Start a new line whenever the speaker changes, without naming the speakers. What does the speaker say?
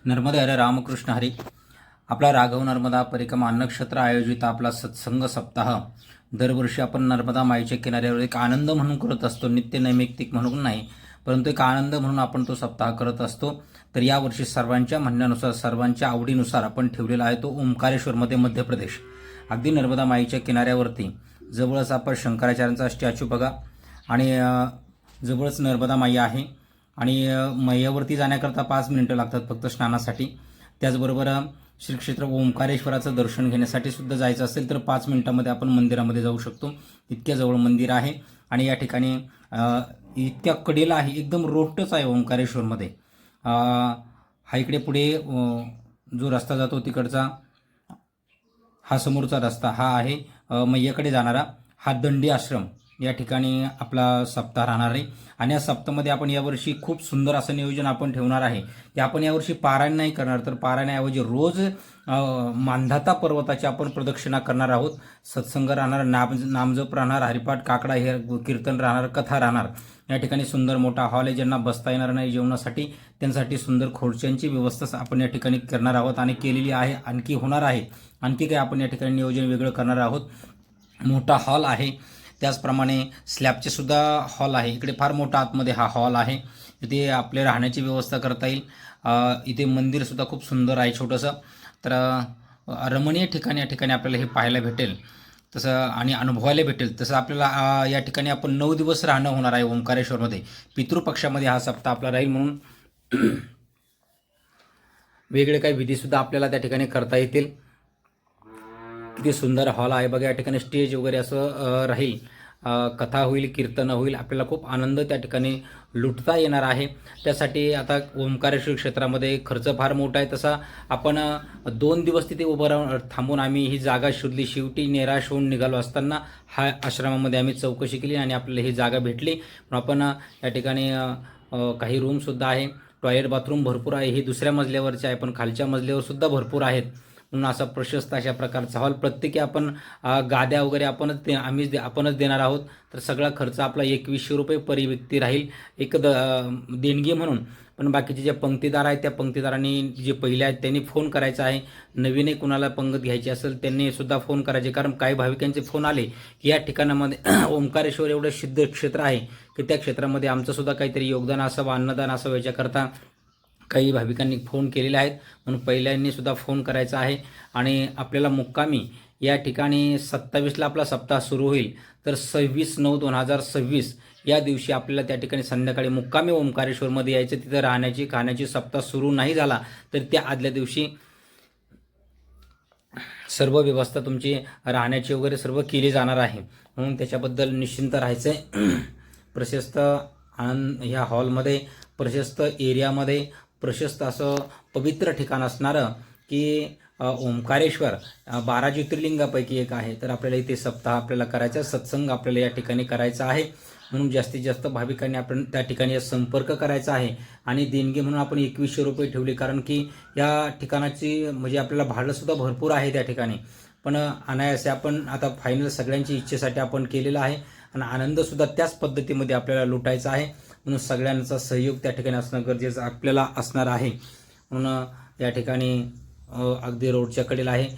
नर्मदे हरे रामकृष्ण हरी. आपला राघव नर्मदा परिक्रमा नक्षत्र आयोजित आपला सत्संग सप्ताह दरवर्षी आपण नर्मदा माईच्या किनाऱ्यावर एक आनंद म्हणून करत असतो. नित्य नैमित्तिक म्हणून नाही, परंतु एक आनंद म्हणून आपण तो सप्ताह करत असतो. तर यावर्षी सर्वांच्या म्हणण्यानुसार, सर्वांच्या आवडीनुसार आपण ठेवलेला आहे तो ओंकारेश्वरमध्ये, मध्य प्रदेश. अगदी नर्मदा माईच्या किनाऱ्यावरती जवळच आपण शंकराचार्यांचा स्टॅच्यू बघा आणि जवळच नर्मदा माई आहे. आणि मैयावरती जाण्याकरता 5 मिनिटं लागतात फक्त स्नानासाठी. त्याचबरोबर श्री क्षेत्र ओंकारेश्वराचं दर्शन घेण्यासाठी सुद्धा जायचं असेल तर 5 मिनिटांमध्ये आपण मंदिरामध्ये जाऊ शकतो. इतक्या जवळ मंदिर आहे आणि या ठिकाणी इतक्या कडेला आहे, एकदम रोडच आहे ओंकारेश्वरमध्ये. हा इकडे पुढे जो रस्ता जातो तिकडचा हा समोरचा रस्ता हा आहे मैयाकडे जाणारा. हा दंडी आश्रम या ठिकाणी आपला सप्ताह राहणार आहे. आणि या सप्ताहामध्ये आपण यावर्षी खूप सुंदर असं नियोजन आपण ठेवणार आहे की आपण यावर्षी पारायण नाही करणार, तर पारायणाऐवजी रोज मांधाता पर्वताची आपण प्रदक्षिणा करणार आहोत. सत्संग राहणार, नामजप राहणार, हरिपाठ, काकडा हे कीर्तन राहणार, कथा राहणार. या ठिकाणी सुंदर मोठा हॉल आहे. ज्यांना बसता येणार नाही जेवणासाठी त्यांच्यासाठी सुंदर खुर्च्यांची व्यवस्था आपण या ठिकाणी करणार आहोत आणि केलेली आहे, आणखी होणार आहे. आणखी काय आपण या ठिकाणी नियोजन वेगळं करणार आहोत. मोठा हॉल आहे, त्याचप्रमाणे स्लॅबचे सुद्धा हॉल आहे. इकडे फार मोठा आतमध्ये हा हॉल आहे, इथे आपले राहण्याची व्यवस्था करता येईल. इथे मंदिरसुद्धा खूप सुंदर आहे छोटंसं. तर रमणीय ठिकाणी या ठिकाणी आपल्याला हे पाहायला भेटेल तसं आणि अनुभवायला भेटेल तसं. आपल्याला या ठिकाणी आपण 9 दिवस राहणं होणार आहे ओंकारेश्वरमध्ये. पितृपक्षामध्ये हा सप्ताह आपला राहील, म्हणून वेगळे काही विधीसुद्धा आपल्याला त्या ठिकाणी करता येतील. किती सुंदर हॉल आहे बघा. या ठिकाणी स्टेज वगैरे असं राहील, कथा होईल, कीर्तन होईल. आपल्याला खूप आनंद त्या ठिकाणी लुटता येणार आहे. त्यासाठी आता ओंकारेश्वर क्षेत्रामध्ये खर्च फार मोठा आहे. तसा आपण 2 दिवस तिथे उभं राहून थांबून आम्ही ही जागा शोधली. शेवटी निराश होऊन निघालो असताना हा आश्रमामध्ये आम्ही चौकशी केली आणि आपल्याला ही जागा भेटली. आपण या ठिकाणी काही रूमसुद्धा आहे, टॉयलेट बाथरूम भरपूर आहे. हे दुसऱ्या मजल्यावरचे आहे, पण खालच्या मजल्यावर सुद्धा भरपूर आहेत. म्हणून असा प्रशस्त अशा प्रकारचा हॉल. प्रत्येकी आपण गाद्या वगैरे आपणच देणार आहोत. तर सगळा खर्च आपला 2100 रुपये परी व्यक्ती राहील, एक देणगी म्हणून. पण बाकीचे जे पंक्तीदार आहेत त्या पंक्तीदारांनी, जे पहिले आहेत त्यांनी फोन करायचा आहे. नवीनही कुणाला पंगत घ्यायची असेल त्यांनी सुद्धा फोन करायचे, कारण काही भाविकांचे फोन आले की या ठिकाणामध्ये ओंकारेश्वर एवढं सिद्ध क्षेत्र आहे की त्या क्षेत्रामध्ये आमचं सुद्धा काहीतरी योगदान असावं, अन्नदान असावं, याच्याकरता काही भाविकांनी फोन केलेले आहेत. म्हणून पहिल्यांनी सुद्धा फोन करायचा आहे. आणि आपल्याला मुक्कामी या ठिकाणी 27ला आपला सप्ताह सुरू होईल, तर 26/9/2026 या दिवशी आपल्याला त्या ठिकाणी संध्याकाळी मुक्कामी ओंकारेश्वरमध्ये यायचं. तिथं राहण्याची खाण्याची सप्ताह सुरू नाही झाला तर त्या आदल्या दिवशी सर्व व्यवस्था तुमची राहण्याची वगैरे सर्व केली जाणार आहे. म्हणून त्याच्याबद्दल निश्चिंत राहायचं आहे. प्रशस्त आनंद ह्या हॉलमध्ये, प्रशस्त एरियामध्ये, प्रशस्त असं पवित्र ठिकाण असणारं की ओंकारेश्वर 12 ज्योतिर्लिंगापैकी एक आहे. तर आपल्याला इथे सप्ताह आपल्याला करायचा, सत्संग आपल्याला या ठिकाणी करायचा आहे. म्हणून जास्तीत जास्त भाविकांनी आपण त्या ठिकाणी संपर्क करायचा आहे. आणि देणगी म्हणून आपण 2100 रुपये ठेवले, कारण की या ठिकाणाची म्हणजे आपल्याला भाडंसुद्धा भरपूर आहे त्या ठिकाणी. पण अनायासे आपण आता फायनल सगळ्यांची इच्छेसाठी आपण केलेलं आहे आणि आनंदसुद्धा त्याच पद्धतीमध्ये आपल्याला लुटायचा आहे. म्हणून सगळ्यांचा सहयोग त्या ठिकाणी असणं गरजेचं आपल्याला असणार आहे. म्हणून या ठिकाणी अगदी रोडच्या कडेला आहे.